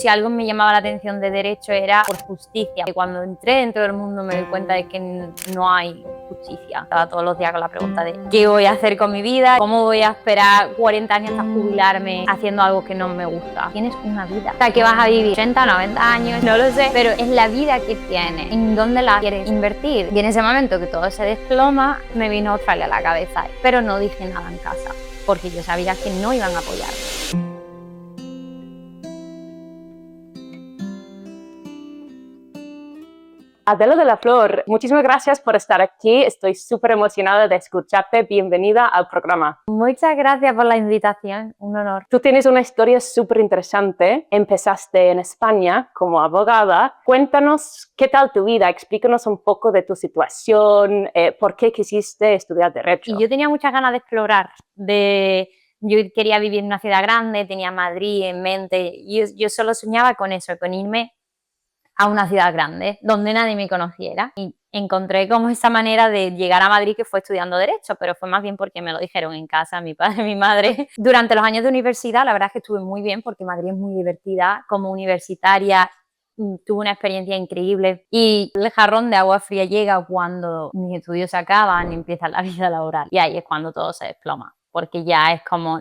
si algo me llamaba la atención de derecho era por justicia. Y cuando entré dentro del mundo me di cuenta de que no hay justicia. Estaba todos los días con la pregunta de ¿qué voy a hacer con mi vida? ¿Cómo voy a esperar 40 años hasta jubilarme haciendo algo que no me gusta? Tienes una vida. O sea, que vas a vivir 80, 90 años, no lo sé, pero es la vida que tienes. ¿En dónde la quieres invertir? Y en ese momento que todo se desploma, me vino Australia a la cabeza. Pero no dije nada en casa, porque yo sabía que no iban a apoyarme. Adela de la Flor, muchísimas gracias por estar aquí. Estoy súper emocionada de escucharte. Bienvenida al programa. Muchas gracias por la invitación, un honor. Tú tienes una historia súper interesante. Empezaste en España como abogada. Cuéntanos qué tal tu vida, explícanos un poco de tu situación, por qué quisiste estudiar Derecho. Y yo tenía muchas ganas de explorar, yo quería vivir en una ciudad grande, tenía Madrid en mente, yo solo soñaba con eso, con irme a una ciudad grande, donde nadie me conociera. Y encontré como esa manera de llegar a Madrid, que fue estudiando Derecho, pero fue más bien porque me lo dijeron en casa, mi padre, mi madre. Durante los años de universidad, la verdad es que estuve muy bien, porque Madrid es muy divertida. Como universitaria, tuve una experiencia increíble. Y el jarrón de agua fría llega cuando mis estudios se acaban y empieza la vida laboral. Y ahí es cuando todo se desploma, porque ya es como,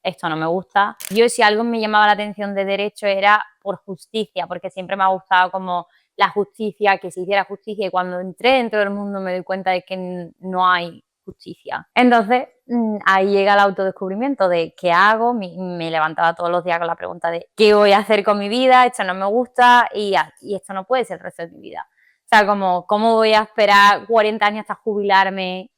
esto no me gusta. Yo, si algo me llamaba la atención de derecho era por justicia, porque siempre me ha gustado como la justicia, que se hiciera justicia, y cuando entré dentro del mundo me doy cuenta de que no hay justicia. Entonces, ahí llega el autodescubrimiento de qué hago. Me levantaba todos los días con la pregunta de qué voy a hacer con mi vida, esto no me gusta y esto no puede ser el resto de mi vida. O sea, como, ¿cómo voy a esperar 40 años hasta jubilarme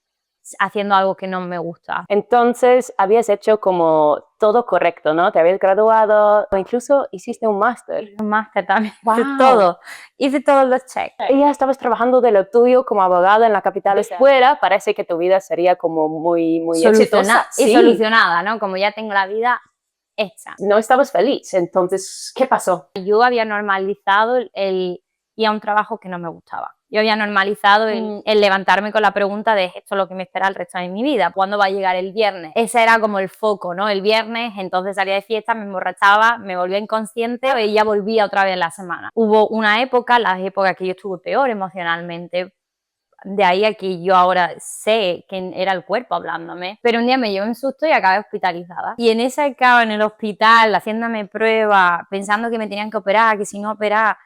haciendo algo que no me gusta? Entonces, habías hecho como todo correcto, ¿no? Te habías graduado o incluso hiciste un máster. Un máster también. Wow. Hice todos los checks. Y ya estabas trabajando de lo tuyo como abogada en la capital. Fuera, parece que tu vida sería como muy exitosa. Y solucionada, ¿no? Como ya tengo la vida hecha. No estabas feliz, entonces, ¿qué pasó? Yo había normalizado el ir a un trabajo que no me gustaba. Yo había normalizado el levantarme con la pregunta de esto es lo que me espera el resto de mi vida. ¿Cuándo va a llegar el viernes? Ese era como el foco, ¿no? El viernes, entonces salía de fiesta, me emborrachaba, me volvía inconsciente y ya volvía otra vez en la semana. Hubo una época, las épocas que yo estuve peor emocionalmente, de ahí a que yo ahora sé que era el cuerpo hablándome, pero un día me llevó un susto y acabé hospitalizada. Y en esa acabo en el hospital, haciéndome pruebas, pensando que me tenían que operar, que si no operar,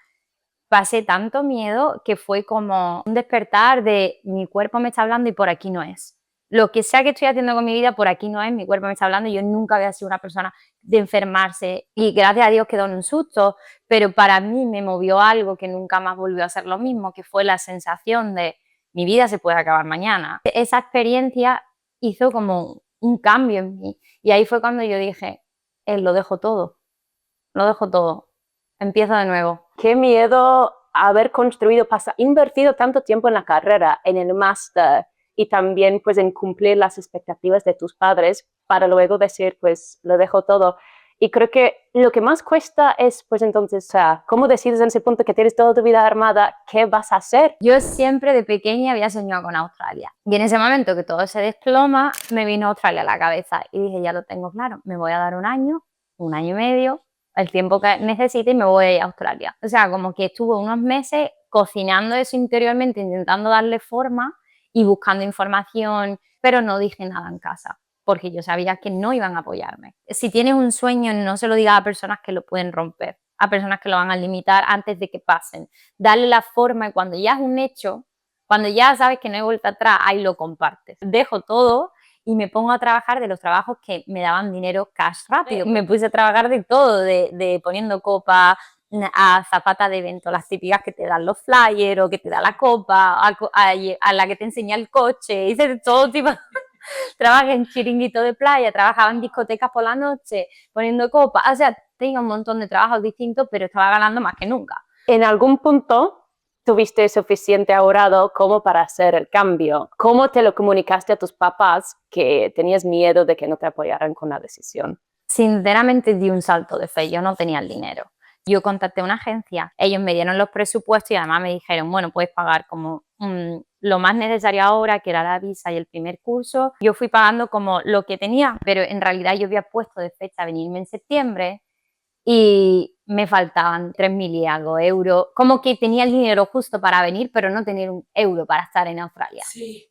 pasé tanto miedo que fue como un despertar de mi cuerpo me está hablando y por aquí no es. Lo que sea que estoy haciendo con mi vida, por aquí no es, mi cuerpo me está hablando. Yo nunca había sido una persona de enfermarse y gracias a Dios quedó en un susto, pero para mí me movió algo que nunca más volvió a ser lo mismo, que fue la sensación de mi vida se puede acabar mañana. Esa experiencia hizo como un cambio en mí y ahí fue cuando yo dije, lo dejo todo, empiezo de nuevo. Qué miedo haber invertido tanto tiempo en la carrera, en el máster y también pues en cumplir las expectativas de tus padres para luego decir pues lo dejo todo. Y creo que lo que más cuesta es pues entonces, o sea, ¿cómo decides en ese punto que tienes toda tu vida armada, qué vas a hacer? Yo siempre de pequeña había soñado con Australia y en ese momento que todo se desploma me vino Australia a la cabeza y dije, ya lo tengo claro, me voy a dar un año y medio, el tiempo que necesite y me voy a ir a Australia. O sea, como que estuve unos meses cocinando eso interiormente, intentando darle forma y buscando información, pero no dije nada en casa, porque yo sabía que no iban a apoyarme. Si tienes un sueño, no se lo digas a personas que lo pueden romper, a personas que lo van a limitar antes de que pasen. Darle la forma y cuando ya es un hecho, cuando ya sabes que no hay vuelta atrás, ahí lo compartes. Dejo todo y me pongo a trabajar de los trabajos que me daban dinero cash rápido. Me puse a trabajar de todo, de poniendo copa, a zapata de evento, las típicas que te dan los flyers o que te da la copa, a la que te enseña el coche, hice de todo tipo. Trabajé en chiringuito de playa, trabajaba en discotecas por la noche, poniendo copa, o sea, tenía un montón de trabajos distintos, pero estaba ganando más que nunca. En algún punto tuviste suficiente ahorrado como para hacer el cambio. ¿Cómo te lo comunicaste a tus papás que tenías miedo de que no te apoyaran con la decisión? Sinceramente di un salto de fe, yo no tenía el dinero. Yo contacté a una agencia, ellos me dieron los presupuestos y además me dijeron, bueno, puedes pagar como lo más necesario ahora, que era la visa y el primer curso. Yo fui pagando como lo que tenía, pero en realidad yo había puesto de fecha venirme en septiembre y me faltaban 3.000 y algo euros. Como que tenía el dinero justo para venir, pero no tenía un euro para estar en Australia. Sí.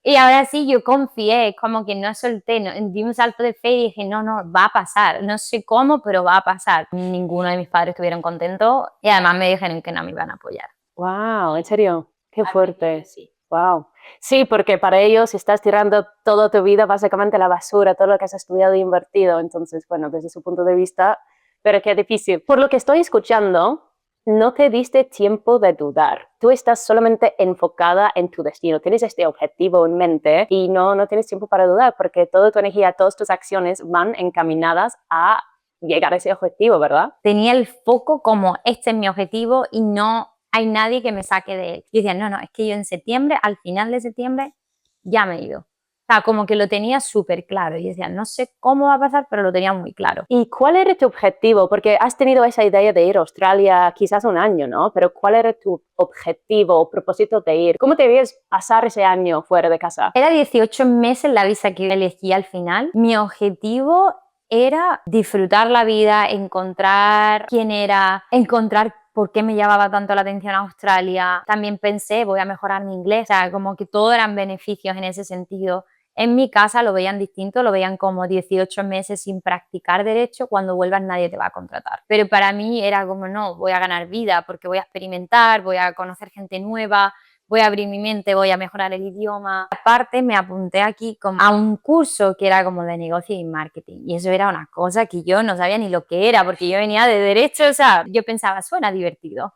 Y ahora sí, yo confié, como que no solté, di un salto de fe y dije, no, va a pasar. No sé cómo, pero va a pasar. Ninguno de mis padres estuvieron contentos y además me dijeron que no me iban a apoyar. Wow, ¿en serio? Qué fuerte. Sí. Wow. Sí, porque para ellos estás tirando toda tu vida básicamente a la basura, todo lo que has estudiado e invertido. Entonces, bueno, desde su punto de vista, pero qué difícil. Por lo que estoy escuchando, no te diste tiempo de dudar. Tú estás solamente enfocada en tu destino. Tienes este objetivo en mente y no tienes tiempo para dudar porque toda tu energía, todas tus acciones van encaminadas a llegar a ese objetivo, ¿verdad? Tenía el foco como este es mi objetivo y no hay nadie que me saque de él. Yo decía, no, es que yo en septiembre, al final de septiembre, ya me he ido. O sea, como que lo tenía súper claro. Y decía, no sé cómo va a pasar, pero lo tenía muy claro. ¿Y cuál era tu objetivo? Porque has tenido esa idea de ir a Australia quizás un año, ¿no? Pero ¿cuál era tu objetivo o propósito de ir? ¿Cómo te veías pasar ese año fuera de casa? Era 18 meses la visa que elegí al final. Mi objetivo era disfrutar la vida, encontrar quién era, encontrar por qué me llamaba tanto la atención Australia. También pensé, voy a mejorar mi inglés. O sea, como que todo eran beneficios en ese sentido. En mi casa lo veían distinto, lo veían como 18 meses sin practicar derecho, cuando vuelvas nadie te va a contratar. Pero para mí era como, no, voy a ganar vida porque voy a experimentar, voy a conocer gente nueva, voy a abrir mi mente, voy a mejorar el idioma. Aparte me apunté aquí a un curso que era como de negocio y marketing y eso era una cosa que yo no sabía ni lo que era porque yo venía de derecho, o sea, yo pensaba, suena divertido.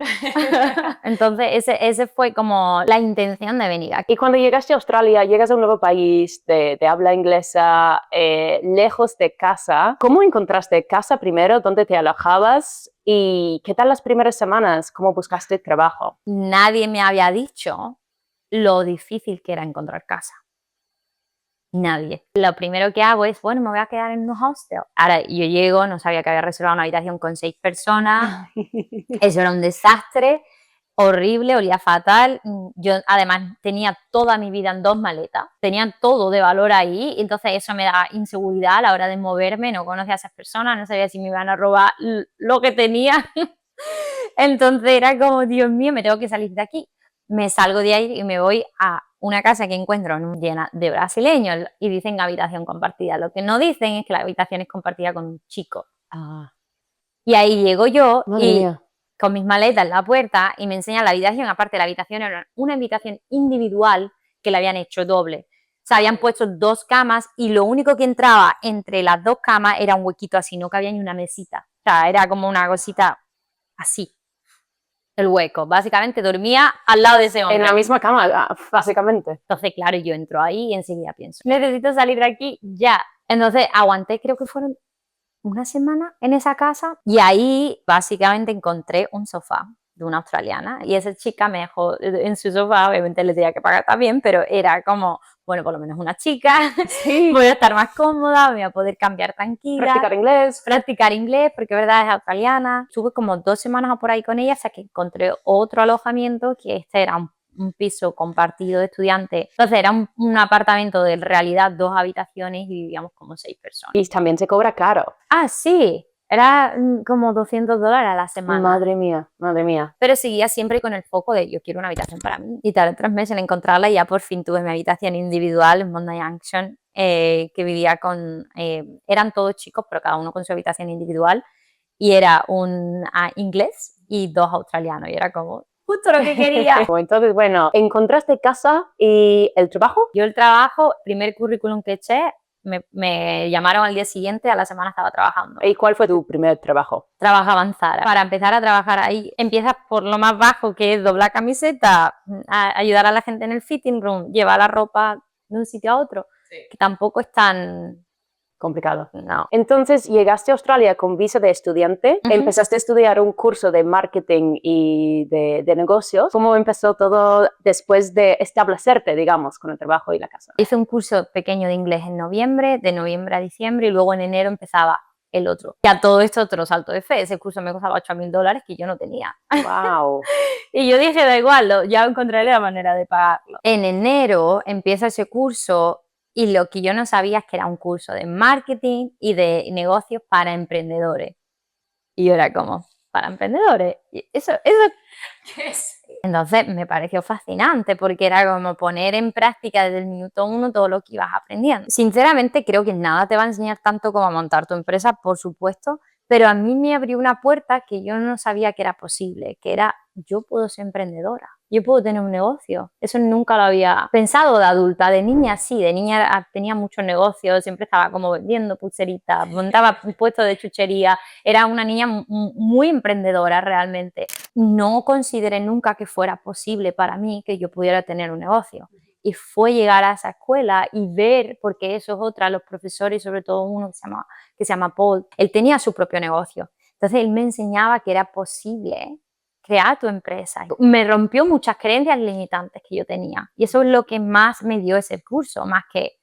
Entonces ese fue como la intención de venir aquí. Y cuando llegaste a Australia, llegas a un nuevo país de habla inglesa, lejos de casa, ¿cómo encontraste casa primero? ¿Dónde te alojabas? ¿Y qué tal las primeras semanas? ¿Cómo buscaste trabajo? Nadie me había dicho lo difícil que era encontrar casa. Nadie. Lo primero que hago es, bueno, me voy a quedar en un hostel. Ahora, yo llego, no sabía que había reservado una habitación con 6 personas. Eso era un desastre, horrible, olía fatal. Yo además tenía toda mi vida en 2 maletas, tenía todo de valor ahí, entonces eso me daba inseguridad a la hora de moverme, no conocía a esas personas, no sabía si me iban a robar lo que tenía. Entonces era como, Dios mío, me tengo que salir de aquí. Me salgo de ahí y me voy a una casa que encuentro llena de brasileños y dicen habitación compartida. Lo que no dicen es que la habitación es compartida con un chico. Ah. Y ahí llego yo Madre y mía. con mis maletas en la puerta y me enseñan la habitación. Aparte, la habitación era una habitación individual que la habían hecho doble. O sea, habían puesto 2 camas y lo único que entraba entre las 2 camas era un huequito así, no cabía ni una mesita. O sea, era como una cosita así, el hueco. Básicamente dormía al lado de ese hombre. En la misma cama, básicamente. Entonces, claro, yo entro ahí y enseguida pienso, necesito salir de aquí ya. Entonces, aguanté, creo que fueron una semana en esa casa y ahí básicamente encontré un sofá de una australiana y esa chica me dejó en su sofá, obviamente le tenía que pagar también, pero era como, bueno, por lo menos una chica, Sí. voy a estar más cómoda, voy a poder cambiar tranquila. Practicar inglés. Porque es verdad, es australiana. Estuve como 2 semanas o por ahí con ella hasta que encontré otro alojamiento, que este era un piso compartido de estudiantes. Entonces era un apartamento de en realidad 2 habitaciones y vivíamos como 6 personas. Y también se cobra caro. Ah, sí, era como $200 a la semana. Madre mía, madre mía. Pero seguía siempre con el foco de yo quiero una habitación para mí. Y tardé 3 meses en encontrarla y ya por fin tuve mi habitación individual en Bondi Junction, que vivía con... eran todos chicos, pero cada uno con su habitación individual. Y era un inglés y 2 australianos. Y era como justo lo que quería. Entonces, bueno, ¿encontraste casa y el trabajo? Yo el trabajo, primer currículum que eché, me llamaron al día siguiente, a la semana estaba trabajando. ¿Y cuál fue tu primer trabajo? Trabajaba en Zara. Para empezar a trabajar ahí, empiezas por lo más bajo, que es doblar camiseta, ayudar a la gente en el fitting room, llevar la ropa de un sitio a otro, que tampoco es tan... Complicado. No. Entonces, llegaste a Australia con visa de estudiante, empezaste a estudiar un curso de marketing y de negocios. ¿Cómo empezó todo después de establecerte, digamos, con el trabajo y la casa? Hice un curso pequeño de inglés en noviembre, de noviembre a diciembre, y luego en enero empezaba el otro. Y a todo esto otro salto de fe. Ese curso me costaba $8.000 que yo no tenía. ¡Wow! Y yo dije, da igual, ya encontraré la manera de pagarlo. En enero empieza ese curso Y lo que yo no sabía es que era un curso de marketing y de negocios para emprendedores. Y yo era como, ¿para emprendedores? ¿Y eso qué es? Entonces me pareció fascinante porque era como poner en práctica desde el minuto 1 todo lo que ibas aprendiendo. Sinceramente creo que nada te va a enseñar tanto como a montar tu empresa, por supuesto, pero a mí me abrió una puerta que yo no sabía que era posible, que era yo puedo ser emprendedora. Yo puedo tener un negocio. Eso nunca lo había pensado de adulta. De niña sí, de niña tenía muchos negocios, siempre estaba como vendiendo pulseritas, montaba un puesto de chuchería. Era una niña muy emprendedora realmente. No consideré nunca que fuera posible para mí que yo pudiera tener un negocio. Y fue llegar a esa escuela y ver, porque eso es otra, los profesores, sobre todo uno que se llama Paul, él tenía su propio negocio. Entonces él me enseñaba que era posible crear tu empresa. Me rompió muchas creencias limitantes que yo tenía. Y eso es lo que más me dio ese curso, más que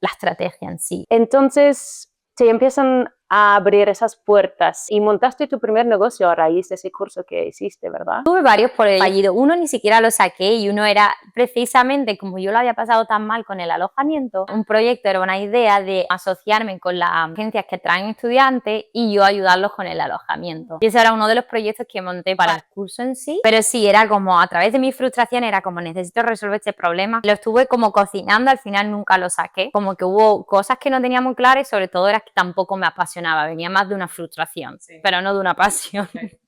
la estrategia en sí. Entonces, te empiezan a abrir esas puertas y montaste tu primer negocio a raíz de ese curso que hiciste, ¿verdad? Tuve varios por el fallido. Uno ni siquiera lo saqué y uno era precisamente como yo lo había pasado tan mal con el alojamiento. Un proyecto era una idea de asociarme con las agencias que traen estudiantes y yo ayudarlos con el alojamiento. Y ese era uno de los proyectos que monté para el curso en sí. Pero sí, era como a través de mi frustración, era como necesito resolver este problema. Lo estuve como cocinando, al final nunca lo saqué. Como que hubo cosas que no tenía muy claras y sobre todo era que tampoco me apasionaba. Venía más de una frustración, sí, pero no de una pasión. Okay.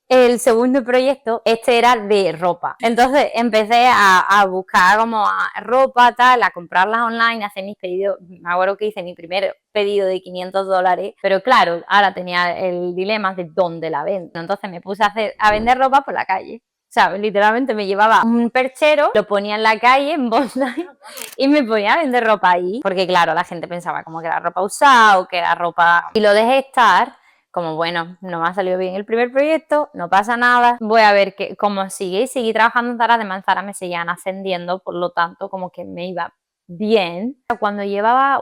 El segundo proyecto, este era de ropa. Entonces empecé a buscar como ropa, tal, a comprarlas online, a hacer mis pedidos. Me acuerdo que hice mi primer pedido de $500, pero claro, ahora tenía el dilema de dónde la vendo. Entonces me puse a vender ropa por la calle. O sea, literalmente me llevaba un perchero, lo ponía en la calle, en Bondi, y me ponía a vender ropa ahí. Porque claro, la gente pensaba como que era ropa usada o que era ropa... Y lo dejé estar, como bueno, no me ha salido bien el primer proyecto, no pasa nada, voy a ver cómo sigue. Y seguí trabajando en Zara, además Zara me seguían ascendiendo, por lo tanto como que me iba bien. Cuando llevaba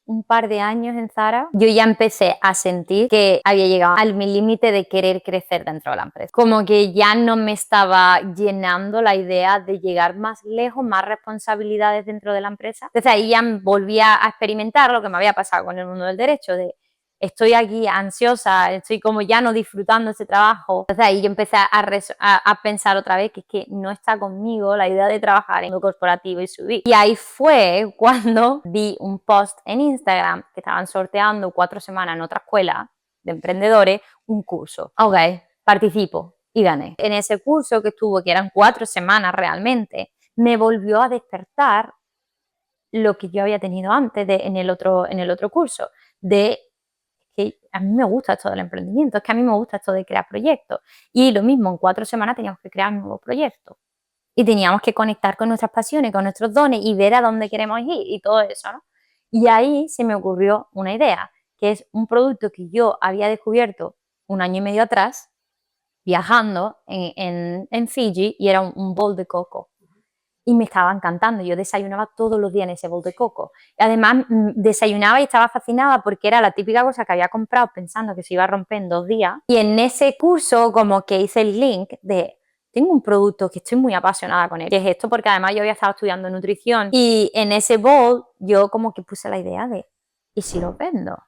un par de años en Zara, yo ya empecé a sentir que había llegado al mi límite de querer crecer dentro de la empresa. Como que ya no me estaba llenando la idea de llegar más lejos, más responsabilidades dentro de la empresa. Entonces ahí ya volví a experimentar lo que me había pasado con el mundo del derecho, de estoy aquí ansiosa, estoy como ya no disfrutando ese trabajo. Entonces ahí yo empecé a pensar otra vez que es que no está conmigo la idea de trabajar en lo corporativo y subir. Y ahí fue cuando vi un post en Instagram que estaban sorteando 4 semanas en otra escuela de emprendedores un curso. Ok, participo y gané. En ese curso que estuvo, que eran 4 semanas realmente, me volvió a despertar lo que yo había tenido antes en el otro curso, de que a mí me gusta esto del emprendimiento, es que a mí me gusta esto de crear proyectos. Y lo mismo, en 4 semanas teníamos que crear un nuevo proyecto. Y teníamos que conectar con nuestras pasiones, con nuestros dones y ver a dónde queremos ir y todo eso, ¿no? Y ahí se me ocurrió una idea, que es un producto que yo había descubierto 1 año y medio atrás, viajando en Fiji, y era un bowl de coco. Y me estaba encantando, yo desayunaba todos los días en ese bowl de coco. Y además desayunaba y estaba fascinada porque era la típica cosa que había comprado pensando que se iba a romper en 2 días. Y en ese curso como que hice el link de, tengo un producto que estoy muy apasionada con él, que es esto, porque además yo había estado estudiando nutrición. Y en ese bowl yo como que puse la idea de, ¿y si los vendo?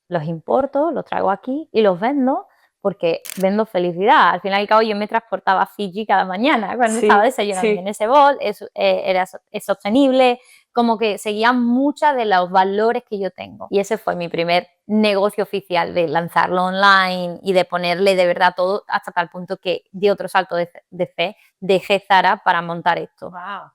Los importo, los traigo aquí y los vendo, porque vendo felicidad. Al final y al cabo yo me transportaba a Fiji cada mañana cuando estaba desayunando en ese bol, es sostenible, como que seguían muchos de los valores que yo tengo. Y ese fue mi primer negocio oficial, de lanzarlo online y de ponerle de verdad todo, hasta tal punto que di otro salto de fe, dejé Zara para montar esto. Wow.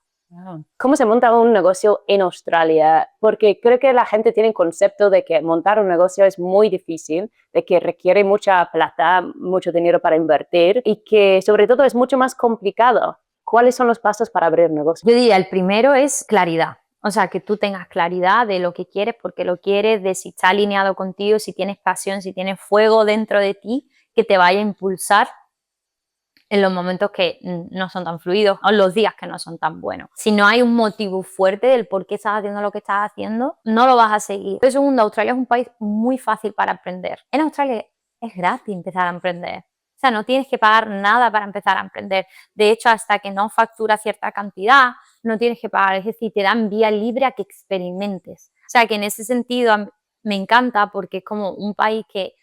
¿Cómo se monta un negocio en Australia? Porque creo que la gente tiene el concepto de que montar un negocio es muy difícil, de que requiere mucha plata, mucho dinero para invertir y que sobre todo es mucho más complicado. ¿Cuáles son los pasos para abrir un negocio? Yo diría, el primero es claridad. O sea, que tú tengas claridad de lo que quieres, por qué lo quieres, de si está alineado contigo, si tienes pasión, si tienes fuego dentro de ti que te vaya a impulsar en los momentos que no son tan fluidos o los días que no son tan buenos. Si no hay un motivo fuerte del por qué estás haciendo lo que estás haciendo, no lo vas a seguir. Pero segundo, Australia es un país muy fácil para emprender. En Australia es gratis empezar a emprender. O sea, no tienes que pagar nada para empezar a emprender. De hecho, hasta que no facturas cierta cantidad, no tienes que pagar, es decir, te dan vía libre a que experimentes. O sea, que en ese sentido me encanta porque es como un país que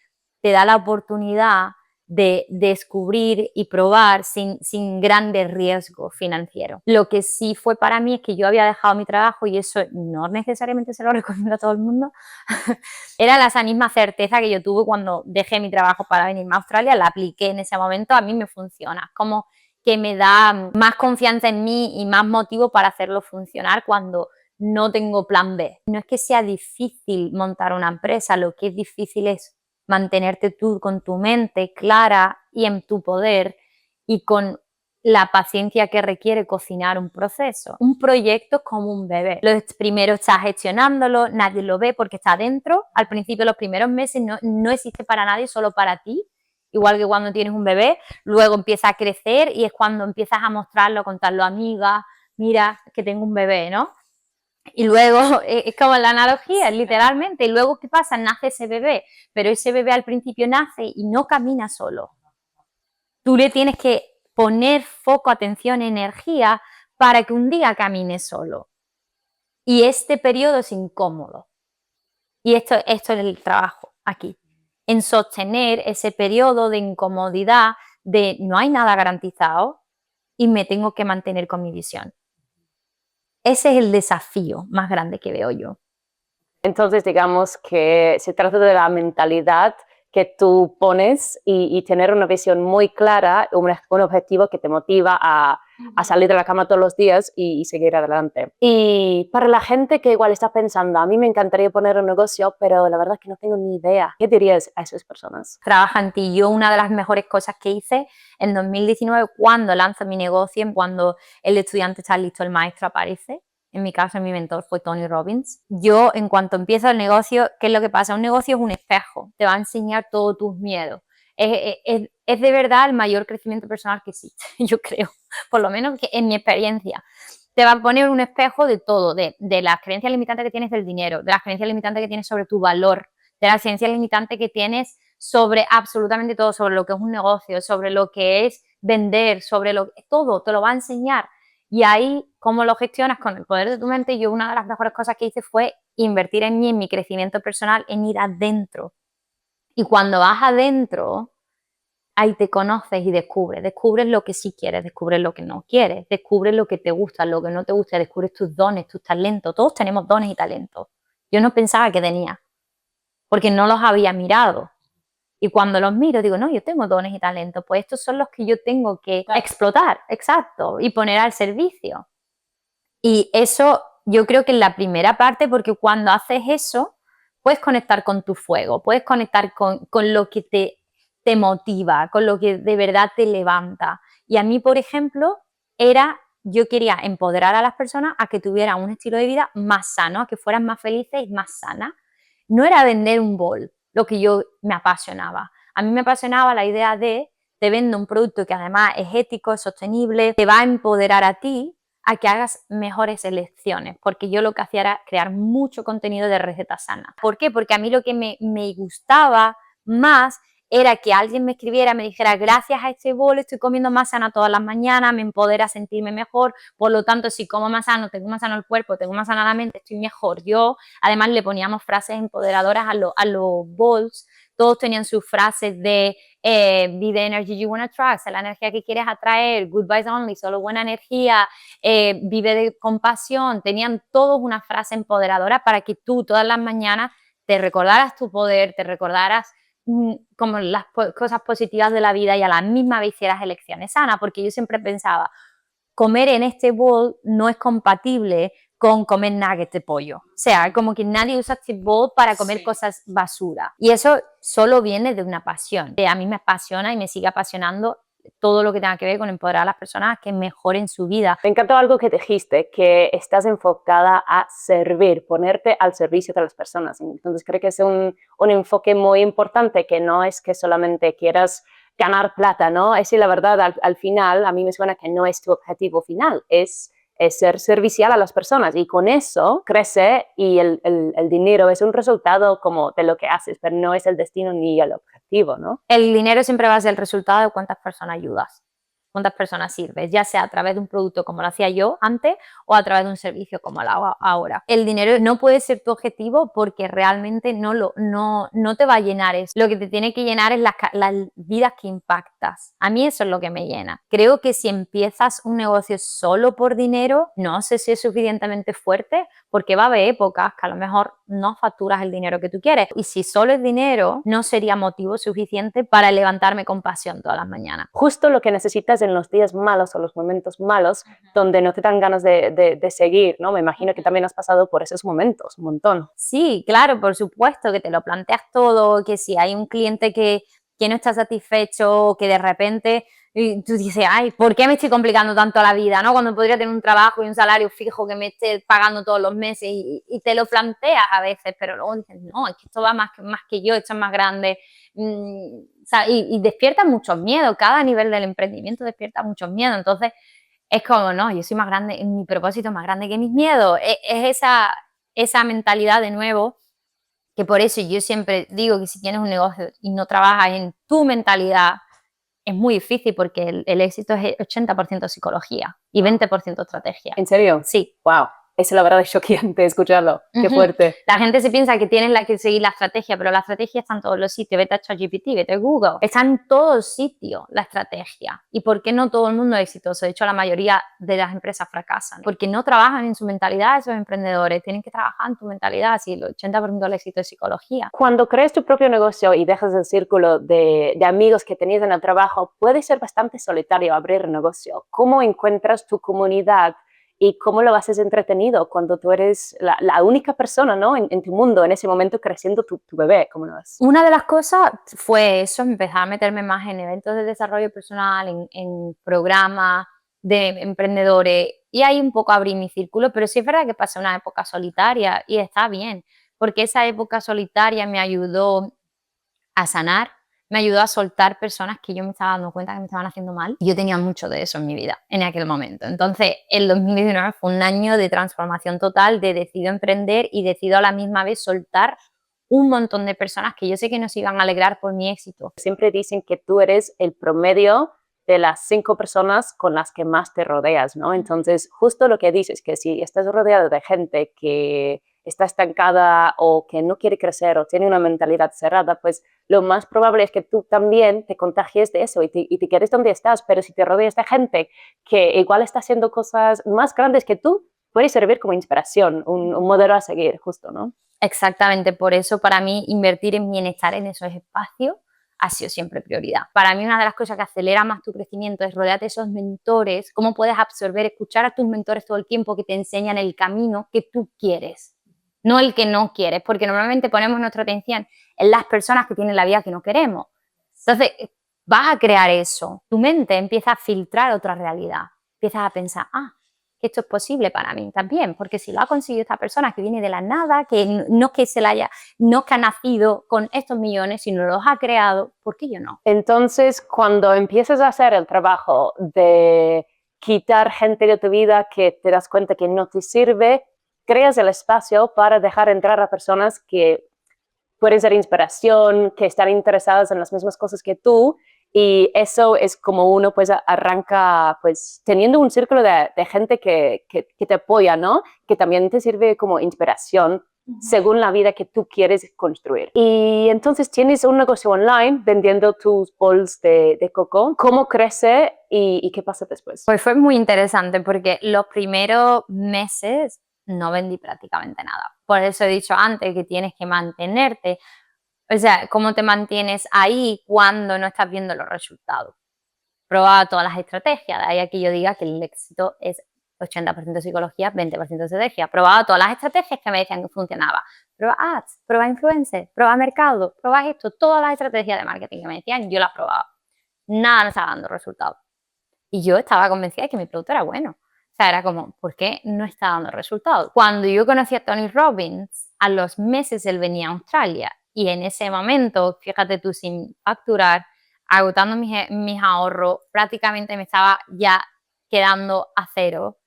te da la oportunidad de descubrir y probar sin grandes riesgos financieros. Lo que sí fue para mí es que yo había dejado mi trabajo y eso no necesariamente se lo recomiendo a todo el mundo. Era esa misma certeza que yo tuve cuando dejé mi trabajo para venirme a Australia, la apliqué en ese momento, a mí me funciona, como que me da más confianza en mí y más motivo para hacerlo funcionar cuando no tengo plan B. No es que sea difícil montar una empresa, lo que es difícil es mantenerte tú con tu mente clara y en tu poder y con la paciencia que requiere cocinar un proceso. Un proyecto es como un bebé. Primero estás gestionándolo, nadie lo ve porque está dentro. Al principio, los primeros meses no existe para nadie, solo para ti. Igual que cuando tienes un bebé, luego empieza a crecer y es cuando empiezas a mostrarlo, a contarlo a amigas, mira que tengo un bebé, ¿no? Y luego, es como la analogía, literalmente, y luego ¿qué pasa? Nace ese bebé, pero ese bebé al principio nace y no camina solo. Tú le tienes que poner foco, atención, energía para que un día camine solo. Y este periodo es incómodo. Y esto es el trabajo aquí, en sostener ese periodo de incomodidad, de no hay nada garantizado y me tengo que mantener con mi visión. Ese es el desafío más grande que veo yo. Entonces, digamos que se trata de la mentalidad que tú pones y tener una visión muy clara, un objetivo que te motiva a salir de la cama todos los días y seguir adelante. Y para la gente que igual está pensando, a mí me encantaría poner un negocio, pero la verdad es que no tengo ni idea, ¿qué dirías a esas personas? Trabaja en ti. Yo una de las mejores cosas que hice en 2019, cuando lanzo mi negocio, cuando el estudiante está listo, el maestro aparece. En mi caso, mi mentor fue Tony Robbins. Yo, en cuanto empiezo el negocio, ¿qué es lo que pasa? Un negocio es un espejo, te va a enseñar todos tus miedos. Es de verdad el mayor crecimiento personal que existe, yo creo, por lo menos que en mi experiencia. Te va a poner un espejo de todo, de las creencias limitantes que tienes del dinero, de las creencias limitantes que tienes sobre tu valor, de las creencias limitantes que tienes sobre absolutamente todo, sobre lo que es un negocio, sobre lo que es vender, sobre todo, te lo va a enseñar. Y ahí, cómo lo gestionas con el poder de tu mente, yo una de las mejores cosas que hice fue invertir en mí, en mi crecimiento personal, en ir adentro. Y cuando vas adentro, ahí te conoces y descubres lo que sí quieres, descubres lo que no quieres, descubres lo que te gusta, lo que no te gusta, descubres tus dones, tus talentos. Todos tenemos dones y talentos. Yo no pensaba que tenía, porque no los había mirado. Y cuando los miro, digo, no, yo tengo dones y talentos, pues estos son los que yo tengo que explotar, exacto, y poner al servicio. Y eso yo creo que es la primera parte, porque cuando haces eso, puedes conectar con tu fuego, puedes conectar con lo que te motiva, con lo que de verdad te levanta. Y a mí, por ejemplo, yo quería empoderar a las personas a que tuvieran un estilo de vida más sano, a que fueran más felices y más sanas. No era vender un bol lo que yo me apasionaba. A mí me apasionaba la idea te vendo un producto que además es ético, es sostenible, te va a empoderar a ti a que hagas mejores elecciones, porque yo lo que hacía era crear mucho contenido de recetas sanas. ¿Por qué? Porque a mí lo que me gustaba más era que alguien me escribiera, me dijera, gracias a este bol estoy comiendo más sana todas las mañanas, me empodera a sentirme mejor, por lo tanto, si como más sano, tengo más sano el cuerpo, tengo más sana la mente, estoy mejor yo. Además, le poníamos frases empoderadoras a los bols, todos tenían sus frases de be the energy you want to attract, la energía que quieres atraer, good vibes only, solo buena energía, vive de compasión. Tenían todos una frase empoderadora para que tú todas las mañanas te recordaras tu poder, te recordaras como las cosas positivas de la vida y a la misma vez hicieras elecciones sanas, porque yo siempre pensaba, comer en este bowl no es compatible con comer nuggets de pollo. O sea, como que nadie usa este bowl para comer cosas basura. Y eso solo viene de una pasión. A mí me apasiona y me sigue apasionando todo lo que tenga que ver con empoderar a las personas a que mejoren su vida. Me encantó algo que dijiste, que estás enfocada a servir, ponerte al servicio de las personas. Entonces creo que es un enfoque muy importante, que no es que solamente quieras ganar plata, ¿no? Es la verdad, al final, a mí me suena que no es tu objetivo final, es ser servicial a las personas, y con eso crece, y el dinero es un resultado como de lo que haces, pero no es el destino ni el objetivo, ¿no? El dinero siempre va a ser el resultado de cuántas personas ayudas. cuántas personas sirves, ya sea a través de un producto como lo hacía yo antes o a través de un servicio como lo hago ahora. El dinero no puede ser tu objetivo porque realmente no te va a llenar eso. Lo que te tiene que llenar es las vidas que impactas. A mí eso es lo que me llena. Creo que si empiezas un negocio solo por dinero, no sé si es suficientemente fuerte, porque va a haber épocas que a lo mejor no facturas el dinero que tú quieres. Y si solo es dinero, no sería motivo suficiente para levantarme con pasión todas las mañanas. Justo lo que necesitas en los días malos o los momentos malos, donde no te dan ganas de seguir, ¿no? Me imagino que también has pasado por esos momentos un montón. Sí, claro, por supuesto, que te lo planteas todo, que si hay un cliente que no está satisfecho, que de repente tú dices, ay, ¿por qué me estoy complicando tanto la vida, ¿no? Cuando podría tener un trabajo y un salario fijo que me esté pagando todos los meses y te lo planteas a veces, pero luego dices, no, es que esto va más que yo, esto es más grande. O sea, y despierta muchos miedos, cada nivel del emprendimiento despierta muchos miedos, entonces es como, no, yo soy más grande, mi propósito es más grande que mis miedos, es esa mentalidad de nuevo, que por eso yo siempre digo que si tienes un negocio y no trabajas en tu mentalidad, es muy difícil porque el éxito es 80% psicología y 20% estrategia. ¿En serio? Sí. Wow. Eso la verdad es choqueante escucharlo. Qué fuerte. La gente se piensa que tienes que seguir la estrategia, pero la estrategia está en todos los sitios. Vete a ChatGPT, vete a Google. Está en todos sitios la estrategia. ¿Y por qué no todo el mundo es exitoso? De hecho, la mayoría de las empresas fracasan. Porque no trabajan en su mentalidad esos emprendedores. Tienen que trabajar en tu mentalidad. Si el 80% del éxito es psicología. Cuando crees tu propio negocio y dejas el círculo de amigos que tenías en el trabajo, puede ser bastante solitario abrir un negocio. ¿Cómo encuentras tu comunidad? ¿Y cómo lo haces entretenido cuando tú eres la única persona, ¿no? en tu mundo, en ese momento creciendo tu bebé? ¿Cómo lo haces? Una de las cosas fue eso, empezar a meterme más en eventos de desarrollo personal, en programas de emprendedores y ahí un poco abrí mi círculo, pero sí es verdad que pasé una época solitaria y está bien, porque esa época solitaria me ayudó a sanar, me ayudó a soltar personas que yo me estaba dando cuenta que me estaban haciendo mal. Y yo tenía mucho de eso en mi vida en aquel momento. Entonces, el 2019 fue un año de transformación total, de decido emprender y decido a la misma vez soltar un montón de personas que yo sé que no se iban a alegrar por mi éxito. Siempre dicen que tú eres el promedio de las 5 personas con las que más te rodeas, ¿no? Entonces, justo lo que dices, que si estás rodeado de gente que está estancada o que no quiere crecer o tiene una mentalidad cerrada, pues lo más probable es que tú también te contagies de eso y te quedes donde estás, pero si te rodeas de gente que igual está haciendo cosas más grandes que tú, puede servir como inspiración, un modelo a seguir, justo, ¿no? Exactamente, por eso para mí invertir en bienestar en esos espacios ha sido siempre prioridad. Para mí una de las cosas que acelera más tu crecimiento es rodearte de esos mentores, cómo puedes absorber, escuchar a tus mentores todo el tiempo que te enseñan el camino que tú quieres, no el que no quieres, porque normalmente ponemos nuestra atención en las personas que tienen la vida que no queremos. Entonces, vas a crear eso, tu mente empieza a filtrar otra realidad, empiezas a pensar, que esto es posible para mí también, porque si lo ha conseguido esta persona que viene de la nada, que no es que ha nacido con estos millones, sino los ha creado, ¿por qué yo no? Entonces, cuando empiezas a hacer el trabajo de quitar gente de tu vida que te das cuenta que no te sirve, creas el espacio para dejar entrar a personas que pueden ser inspiración, que están interesadas en las mismas cosas que tú. Y eso es como uno pues arranca pues teniendo un círculo de gente que te apoya, ¿no? Que también te sirve como inspiración según la vida que tú quieres construir. Y entonces tienes un negocio online vendiendo tus bols de coco. ¿Cómo crece y qué pasa después? Pues fue muy interesante porque los primeros meses no vendí prácticamente nada. Por eso he dicho antes que tienes que mantenerte. O sea, ¿cómo te mantienes ahí cuando no estás viendo los resultados? Probaba todas las estrategias, de ahí a que yo diga que el éxito es 80% psicología, 20% estrategia. Probaba todas las estrategias que me decían que funcionaba. Prueba ads, prueba influencers, prueba mercado, prueba esto, todas las estrategias de marketing que me decían, yo las probaba. Nada me estaba dando resultados. Y yo estaba convencida de que mi producto era bueno. O sea, era como, ¿por qué no está dando resultados? Cuando yo conocí a Tony Robbins, a los meses él venía a Australia y en ese momento, fíjate tú, sin facturar, agotando mis ahorros, prácticamente me estaba ya quedando a cero.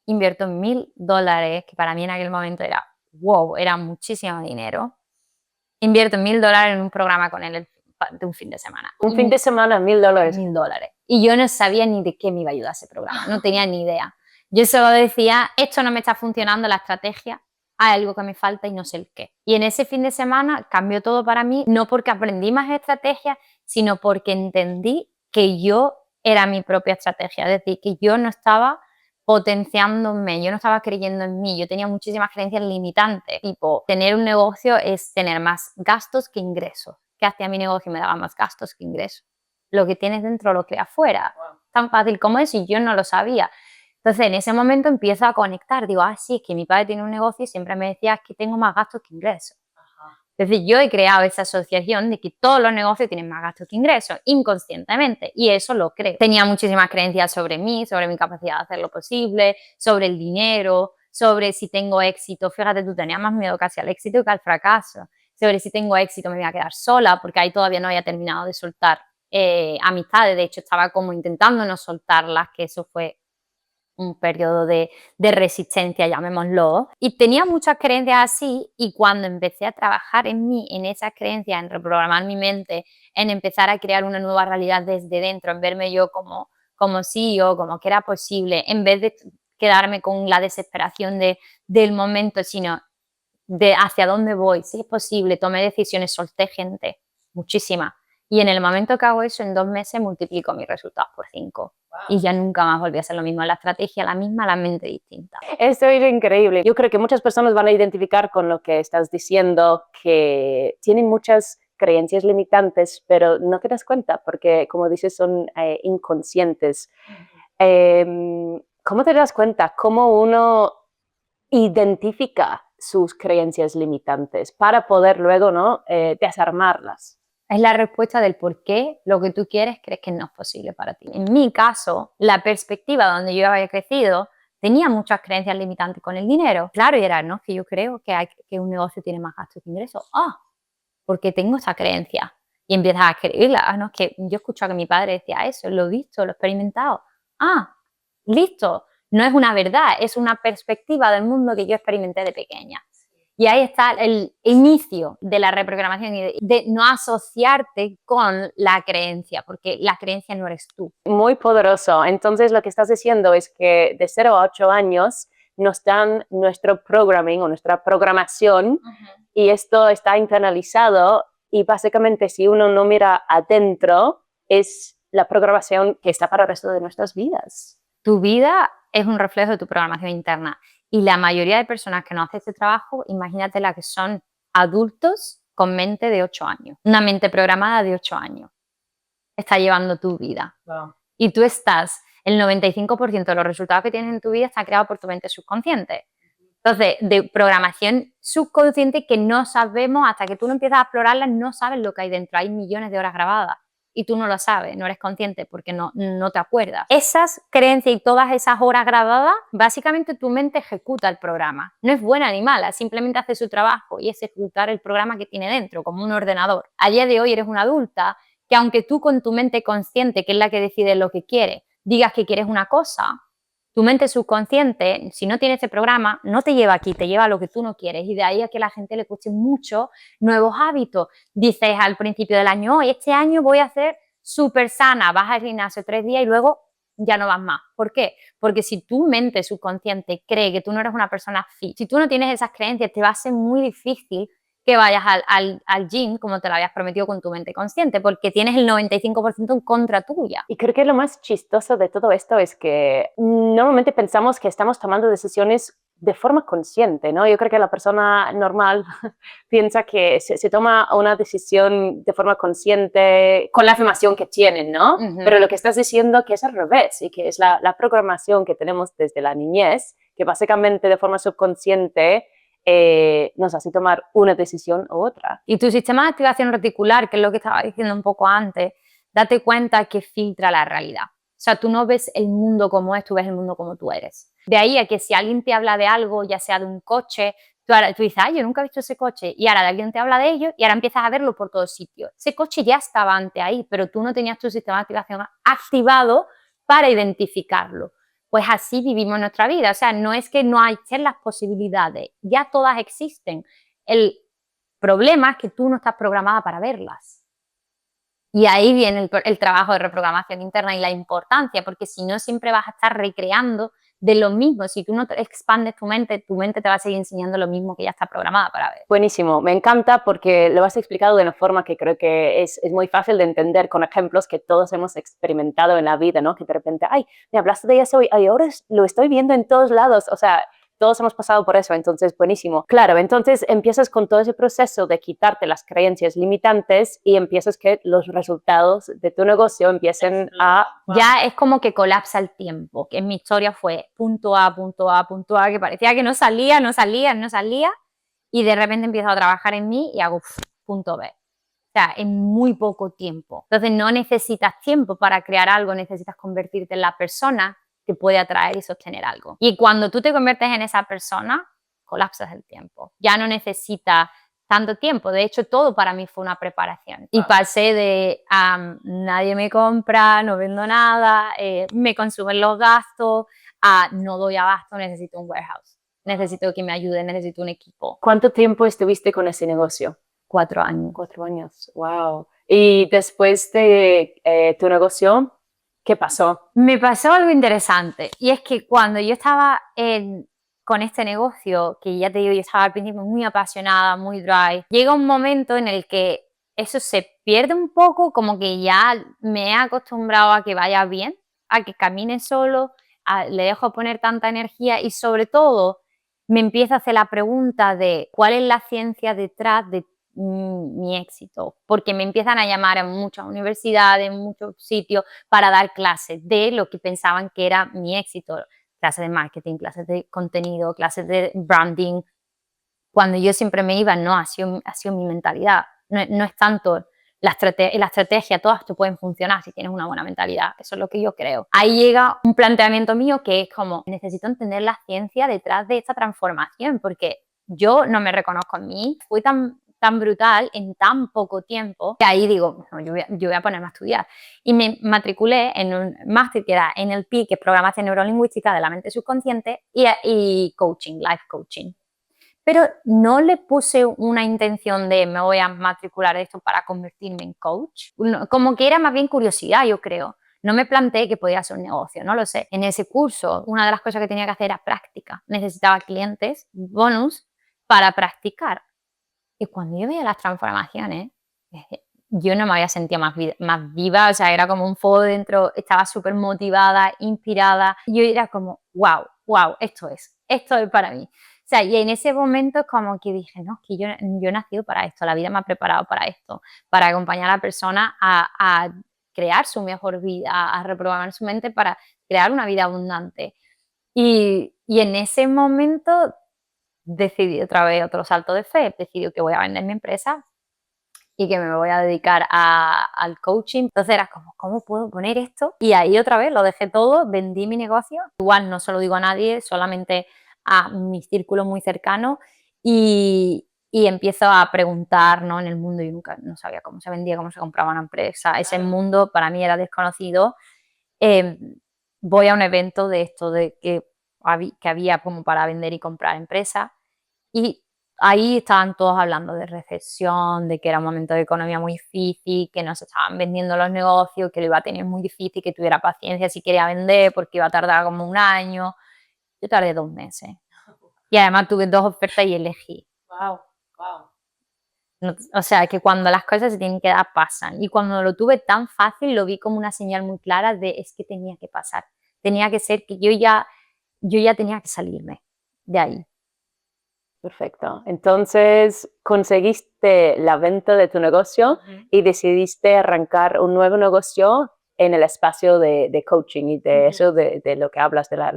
Invierto $1,000, que para mí en aquel momento era, wow, era muchísimo dinero. Invierto $1,000 en un programa con él de un fin de semana. Un fin de semana, $1,000. $1,000. Y yo no sabía ni de qué me iba a ayudar ese programa, no tenía ni idea. Yo solo decía, esto no me está funcionando la estrategia, hay algo que me falta y no sé el qué. Y en ese fin de semana cambió todo para mí, no porque aprendí más estrategias, sino porque entendí que yo era mi propia estrategia, es decir, que yo no estaba potenciándome, yo no estaba creyendo en mí, yo tenía muchísimas creencias limitantes, tipo, tener un negocio es tener más gastos que ingresos. ¿Qué hacía mi negocio? Me daba más gastos que ingresos. Lo que tienes dentro lo creas fuera. Tan fácil como eso y yo no lo sabía. Entonces, en ese momento empiezo a conectar. Digo, sí, es que mi padre tiene un negocio y siempre me decía que tengo más gastos que ingresos. Es decir, yo he creado esa asociación de que todos los negocios tienen más gastos que ingresos, inconscientemente, y eso lo creo. Tenía muchísimas creencias sobre mí, sobre mi capacidad de hacer lo posible, sobre el dinero, sobre si tengo éxito. Fíjate, tú tenías más miedo casi al éxito que al fracaso. Sobre si tengo éxito me voy a quedar sola, porque ahí todavía no había terminado de soltar amistades. De hecho, estaba como intentando no soltarlas, que eso fue un periodo de resistencia, llamémoslo, y tenía muchas creencias así, y cuando empecé a trabajar en mí, en esas creencias, en reprogramar mi mente, en empezar a crear una nueva realidad desde dentro, en verme yo como CEO, como que era posible, en vez de quedarme con la desesperación del momento, sino de hacia dónde voy, si es posible, tomé decisiones, solté gente, muchísima. Y en el momento que hago eso, en 2 meses multiplico mis resultados por 5. Y ya nunca más volví a hacer lo mismo. La estrategia la misma, la mente distinta. Esto es increíble. Yo creo que muchas personas van a identificar con lo que estás diciendo, que tienen muchas creencias limitantes, pero no te das cuenta porque, como dices, son inconscientes. ¿Cómo te das cuenta? ¿Cómo uno identifica sus creencias limitantes para poder luego, ¿no?, desarmarlas? Es la respuesta del por qué lo que tú quieres crees que no es posible para ti. En mi caso, la perspectiva donde yo había crecido tenía muchas creencias limitantes con el dinero. Claro, y era, no, que yo creo que un negocio tiene más gastos que ingresos. Porque tengo esa creencia. Y empiezas a creerla. No, es que yo he escuchado que mi padre decía eso, lo he visto, lo he experimentado. Listo. No es una verdad, es una perspectiva del mundo que yo experimenté de pequeña. Y ahí está el inicio de la reprogramación y de no asociarte con la creencia, porque la creencia no eres tú. Muy poderoso. Entonces, lo que estás diciendo es que de 0 a 8 años nos dan nuestro programming o nuestra programación, y esto está internalizado, y básicamente si uno no mira adentro, es la programación que está para el resto de nuestras vidas. Tu vida es un reflejo de tu programación interna. Y la mayoría de personas que no hacen este trabajo, imagínate la que son adultos con mente de 8 años. Una mente programada de 8 años. Está llevando tu vida. Wow. Y tú estás, el 95% de los resultados que tienes en tu vida está creado por tu mente subconsciente. Entonces, de programación subconsciente que no sabemos, hasta que tú no empiezas a explorarla, no sabes lo que hay dentro. Hay millones de horas grabadas. Y tú no lo sabes, no eres consciente porque no te acuerdas. Esas creencias y todas esas horas grabadas, básicamente tu mente ejecuta el programa. No es buena ni mala, simplemente hace su trabajo y es ejecutar el programa que tiene dentro, como un ordenador. A día de hoy eres una adulta que, aunque tú con tu mente consciente, que es la que decide lo que quiere, digas que quieres una cosa, tu mente subconsciente, si no tiene ese programa, no te lleva aquí, te lleva a lo que tú no quieres. Y de ahí a que a la gente le cueste mucho nuevos hábitos. Dices al principio del año, hoy este año voy a hacer súper sana, vas al gimnasio 3 días y luego ya no vas más. ¿Por qué? Porque si tu mente subconsciente cree que tú no eres una persona fit, si tú no tienes esas creencias, te va a ser muy difícil que vayas al gym como te lo habías prometido con tu mente consciente, porque tienes el 95% en contra tuya. Y creo que lo más chistoso de todo esto es que normalmente pensamos que estamos tomando decisiones de forma consciente, ¿no? Yo creo que la persona normal piensa que se toma una decisión de forma consciente con la afirmación que tienen, ¿no? Pero lo que estás diciendo que es al revés, y que es la programación que tenemos desde la niñez, que básicamente de forma subconsciente nos hace tomar una decisión u otra. Y tu sistema de activación reticular, que es lo que estaba diciendo un poco antes, date cuenta que filtra la realidad. O sea, tú no ves el mundo como es, tú ves el mundo como tú eres. De ahí a que si alguien te habla de algo, ya sea de un coche, tú dices, yo nunca he visto ese coche, y ahora alguien te habla de ello y ahora empiezas a verlo por todos sitios. Ese coche ya estaba antes ahí, pero tú no tenías tu sistema de activación activado para identificarlo. Pues así vivimos nuestra vida. O sea, no es que no estén las posibilidades, ya todas existen. El problema es que tú no estás programada para verlas. Y ahí viene el trabajo de reprogramación interna y la importancia, porque si no siempre vas a estar recreando de lo mismo. Si tú no expandes tu mente te va a seguir enseñando lo mismo que ya está programada para ver. Buenísimo, me encanta porque lo has explicado de una forma que creo que es muy fácil de entender con ejemplos que todos hemos experimentado en la vida, ¿no? Que de repente, ay, me hablaste de eso y ahora lo estoy viendo en todos lados, o sea, todos hemos pasado por eso, entonces buenísimo. Claro, entonces empiezas con todo ese proceso de quitarte las creencias limitantes y empiezas que los resultados de tu negocio empiecen a... Ya es como que colapsa el tiempo, que en mi historia fue punto A, punto A, punto A, que parecía que no salía, y de repente empiezo a trabajar en mí y hago punto B. O sea, en muy poco tiempo. Entonces no necesitas tiempo para crear algo, necesitas convertirte en la persona que puede atraer y sostener algo. Y cuando tú te conviertes en esa persona, colapsas el tiempo. Ya no necesitas tanto tiempo. De hecho, todo para mí fue una preparación. Y pasé de nadie me compra, no vendo nada, me consumen los gastos, a no doy abasto, necesito un warehouse. Necesito que me ayude, necesito un equipo. ¿Cuánto tiempo estuviste con ese negocio? 4 años. 4 años, wow. Y después de tu negocio, ¿qué pasó? Me pasó algo interesante y es que cuando yo estaba con este negocio, que ya te digo, yo estaba al principio muy apasionada, muy drive, llega un momento en el que eso se pierde un poco, como que ya me he acostumbrado a que vaya bien, a que camine solo, le dejo poner tanta energía y sobre todo me empiezo a hacer la pregunta de cuál es la ciencia detrás de mi éxito, porque me empiezan a llamar en muchas universidades, en muchos sitios para dar clases de lo que pensaban que era mi éxito, clases de marketing, clases de contenido, clases de branding. Cuando yo siempre me iba, no, ha sido mi mentalidad, no es tanto la estrategia, todas te pueden funcionar si tienes una buena mentalidad, eso es lo que yo creo. Ahí llega un planteamiento mío que es como, necesito entender la ciencia detrás de esta transformación, porque yo no me reconozco en mí, fui tan brutal en tan poco tiempo, que ahí digo, no, yo voy a ponerme a estudiar. Y me matriculé en un máster que era NLP, que es Programación Neurolingüística de la Mente Subconsciente, y coaching, life coaching. Pero no le puse una intención de me voy a matricular esto para convertirme en coach. Como que era más bien curiosidad, yo creo. No me planteé que podía ser un negocio, no lo sé. En ese curso, una de las cosas que tenía que hacer era práctica. Necesitaba clientes, bonus, para practicar. Y cuando yo veía las transformaciones, yo no me había sentido más viva, o sea, era como un fuego dentro, estaba súper motivada, inspirada. Y yo era como, wow, esto es para mí. O sea, y en ese momento como que dije, no, es que yo he nacido para esto, la vida me ha preparado para esto, para acompañar a la persona a crear su mejor vida, a reprogramar su mente para crear una vida abundante. Y en ese momento decidí otra vez otro salto de fe, decidí que voy a vender mi empresa y que me voy a dedicar al coaching. Entonces era como, ¿cómo puedo poner esto? Y ahí otra vez lo dejé todo, vendí mi negocio. Igual no se lo digo a nadie, solamente a mi círculo muy cercano y empiezo a preguntar, ¿no? En el mundo, yo nunca no sabía cómo se vendía, cómo se compraba una empresa. Ese mundo para mí era desconocido. Voy a un evento de esto de que había como para vender y comprar empresas y ahí estaban todos hablando de recesión, de que era un momento de economía muy difícil, que no se estaban vendiendo los negocios, que lo iba a tener muy difícil, que tuviera paciencia si quería vender porque iba a tardar como 1 año. Yo tardé 2 meses y además tuve 2 ofertas y elegí. Wow. O sea, que cuando las cosas se tienen que dar, pasan. Y cuando lo tuve tan fácil, lo vi como una señal muy clara de es que tenía que pasar. Tenía que ser que yo ya tenía que salirme de ahí. Perfecto. Entonces, conseguiste la venta de tu negocio y decidiste arrancar un nuevo negocio en el espacio de coaching y de eso de lo que hablas, de la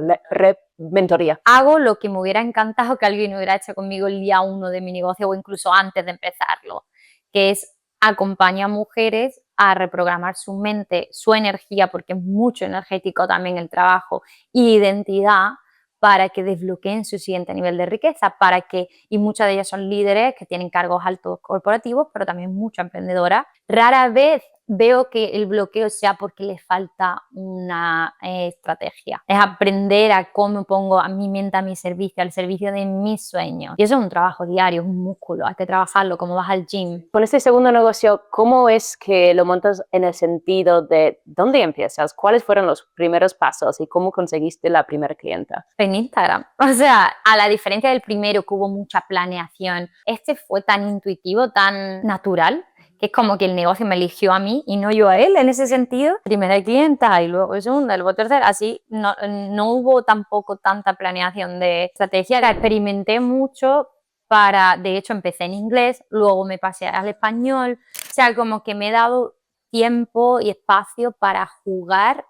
mentoría. Hago lo que me hubiera encantado que alguien hubiera hecho conmigo el día 1 de mi negocio o incluso antes de empezarlo, que es acompañar a mujeres a reprogramar su mente, su energía, porque es mucho energético también el trabajo, y identidad para que desbloqueen su siguiente nivel de riqueza, y muchas de ellas son líderes que tienen cargos altos corporativos, pero también muchas emprendedoras. Rara vez veo que el bloqueo sea porque le falta una estrategia. Es aprender a cómo pongo a mi mente a mi servicio, al servicio de mis sueños. Y eso es un trabajo diario, es un músculo, hay que trabajarlo como vas al gym. Con este segundo negocio, ¿cómo es que lo montas en el sentido de dónde empiezas? ¿Cuáles fueron los primeros pasos y cómo conseguiste la primera clienta? En Instagram. O sea, a la diferencia del primero que hubo mucha planeación, este fue tan intuitivo, tan natural, que es como que el negocio me eligió a mí y no yo a él en ese sentido. Primera clienta y luego segunda, luego tercera, así no hubo tampoco tanta planeación de estrategia. La experimenté mucho de hecho empecé en inglés, luego me pasé al español, o sea, como que me he dado tiempo y espacio para jugar,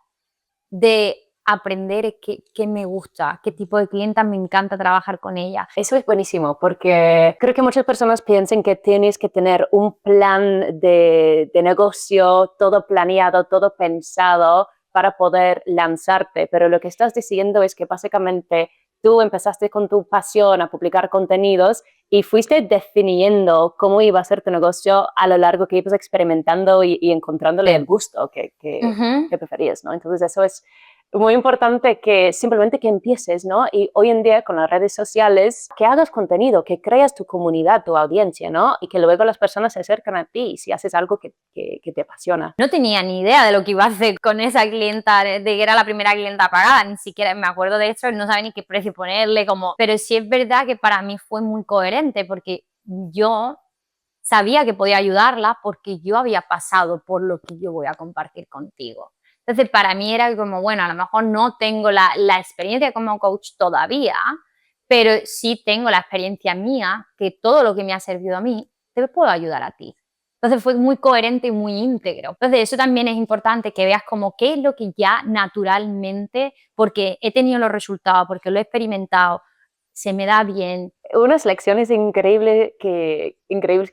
de aprender qué me gusta, qué tipo de clienta me encanta trabajar con ella. Eso es buenísimo porque creo que muchas personas piensan que tienes que tener un plan de negocio, todo planeado, todo pensado para poder lanzarte, pero lo que estás diciendo es que básicamente tú empezaste con tu pasión a publicar contenidos y fuiste definiendo cómo iba a ser tu negocio a lo largo que ibas experimentando y encontrándole el gusto que preferías, ¿no? Entonces eso es muy importante, que simplemente que empieces, ¿no? Y hoy en día con las redes sociales, que hagas contenido, que creas tu comunidad, tu audiencia, ¿no? Y que luego las personas se acercan a ti si haces algo que te apasiona. No tenía ni idea de lo que iba a hacer con esa clienta, de que era la primera clienta pagada, ni siquiera me acuerdo de eso, no sabía ni qué precio ponerle, pero sí es verdad que para mí fue muy coherente porque yo sabía que podía ayudarla porque yo había pasado por lo que yo voy a compartir contigo. Entonces, para mí era como, bueno, a lo mejor no tengo la experiencia como coach todavía, pero sí tengo la experiencia mía, que todo lo que me ha servido a mí, te puedo ayudar a ti. Entonces fue muy coherente y muy íntegro. Entonces eso también es importante, que veas como qué es lo que ya naturalmente, porque he tenido los resultados, porque lo he experimentado, se me da bien. Unas lecciones increíbles que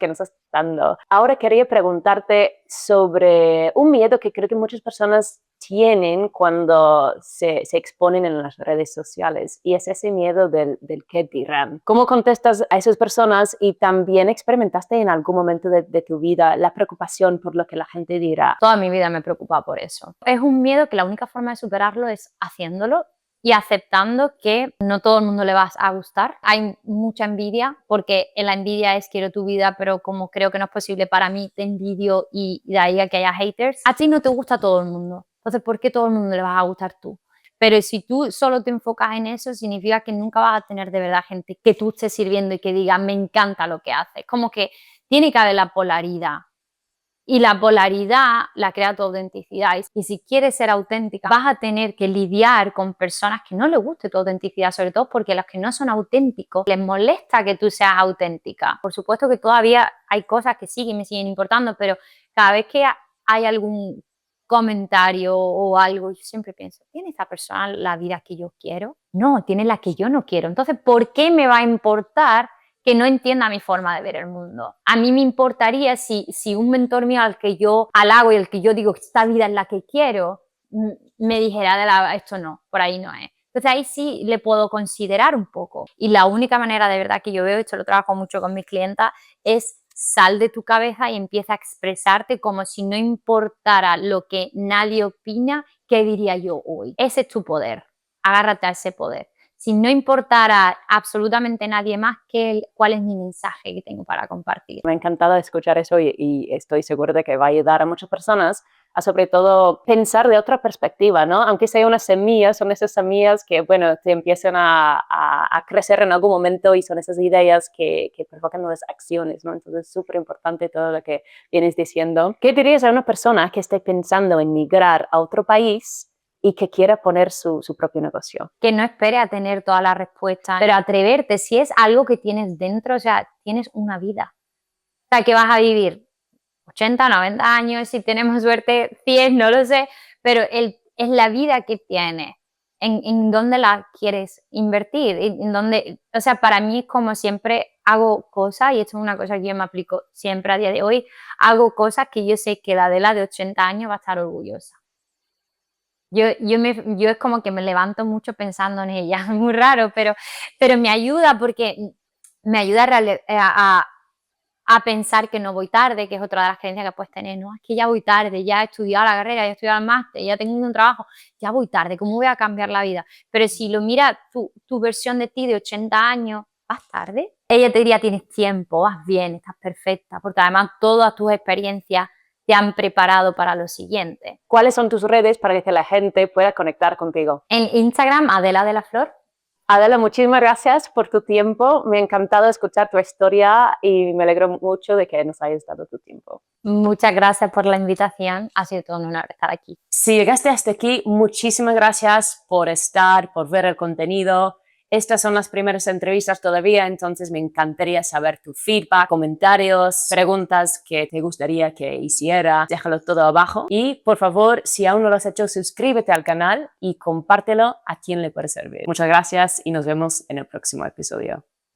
nos estás dando. Ahora quería preguntarte sobre un miedo que creo que muchas personas tienen cuando se exponen en las redes sociales, y es ese miedo del qué dirán. ¿Cómo contestas a esas personas? Y también experimentaste en algún momento de tu vida la preocupación por lo que la gente dirá. Toda mi vida me he preocupado por eso. Es un miedo que la única forma de superarlo es haciéndolo y aceptando que no todo el mundo le va a gustar. Hay mucha envidia, porque la envidia es quiero tu vida, pero como creo que no es posible para mí, te envidio, y de ahí a que haya haters. A ti no te gusta todo el mundo, entonces ¿por qué todo el mundo le vas a gustar tú? Pero si tú solo te enfocas en eso, significa que nunca vas a tener de verdad gente que tú estés sirviendo y que diga me encanta lo que haces. Como que tiene que haber la polaridad. Y la polaridad la crea tu autenticidad. Y si quieres ser auténtica, vas a tener que lidiar con personas que no les guste tu autenticidad, sobre todo porque a los que no son auténticos les molesta que tú seas auténtica. Por supuesto que todavía hay cosas que sí que me siguen importando, pero cada vez que hay algún comentario o algo, yo siempre pienso, ¿tiene esta persona la vida que yo quiero? No, tiene la que yo no quiero. Entonces, ¿por qué me va a importar que no entienda mi forma de ver el mundo? A mí me importaría si un mentor mío al que yo halago y al que yo digo esta vida es la que quiero, me dijera esto no, por ahí no es. Entonces ahí sí le puedo considerar un poco. Y la única manera de verdad que yo veo, esto lo trabajo mucho con mis clientas, es sal de tu cabeza y empieza a expresarte como si no importara lo que nadie opina, ¿qué diría yo hoy? Ese es tu poder, agárrate a ese poder. Si no importara absolutamente nadie más, ¿cuál es mi mensaje que tengo para compartir? Me ha encantado escuchar eso y estoy segura de que va a ayudar a muchas personas a sobre todo pensar de otra perspectiva, ¿no? Aunque sea una semilla, son esas semillas que, bueno, te empiezan a crecer en algún momento y son esas ideas que provocan nuevas acciones, ¿no? Entonces es súper importante todo lo que vienes diciendo. ¿Qué dirías a una persona que esté pensando en migrar a otro país y que quiera poner su propio negocio? Que no espere a tener todas las respuestas, pero atreverte, si es algo que tienes dentro, o sea, tienes una vida. O sea, que vas a vivir 80, 90 años, si tenemos suerte 100, no lo sé, pero es la vida que tienes, en dónde la quieres invertir, en dónde, o sea, para mí es como siempre hago cosas, y esto es una cosa que yo me aplico siempre a día de hoy, hago cosas que yo sé que la de 80 años va a estar orgullosa. Yo es como que me levanto mucho pensando en ella, es muy raro, pero me ayuda porque me ayuda a a pensar que no voy tarde, que es otra de las creencias que puedes tener, no, es que ya voy tarde, ya he estudiado la carrera, ya he estudiado el máster, ya tengo un trabajo, ya voy tarde, ¿cómo voy a cambiar la vida? Pero si lo miras tu versión de ti de 80 años, ¿vas tarde? Ella te diría, tienes tiempo, vas bien, estás perfecta, porque además todas tus experiencias te han preparado para lo siguiente. ¿Cuáles son tus redes para que la gente pueda conectar contigo? En Instagram, Adela de la Flor. Adela, muchísimas gracias por tu tiempo. Me ha encantado escuchar tu historia y me alegro mucho de que nos hayas dado tu tiempo. Muchas gracias por la invitación. Ha sido todo un honor estar aquí. Si llegaste hasta aquí, muchísimas gracias por estar, por ver el contenido. Estas son las primeras entrevistas todavía, entonces me encantaría saber tu feedback, comentarios, preguntas que te gustaría que hiciera. Déjalo todo abajo. Y por favor, si aún no lo has hecho, suscríbete al canal y compártelo a quien le puede servir. Muchas gracias y nos vemos en el próximo episodio.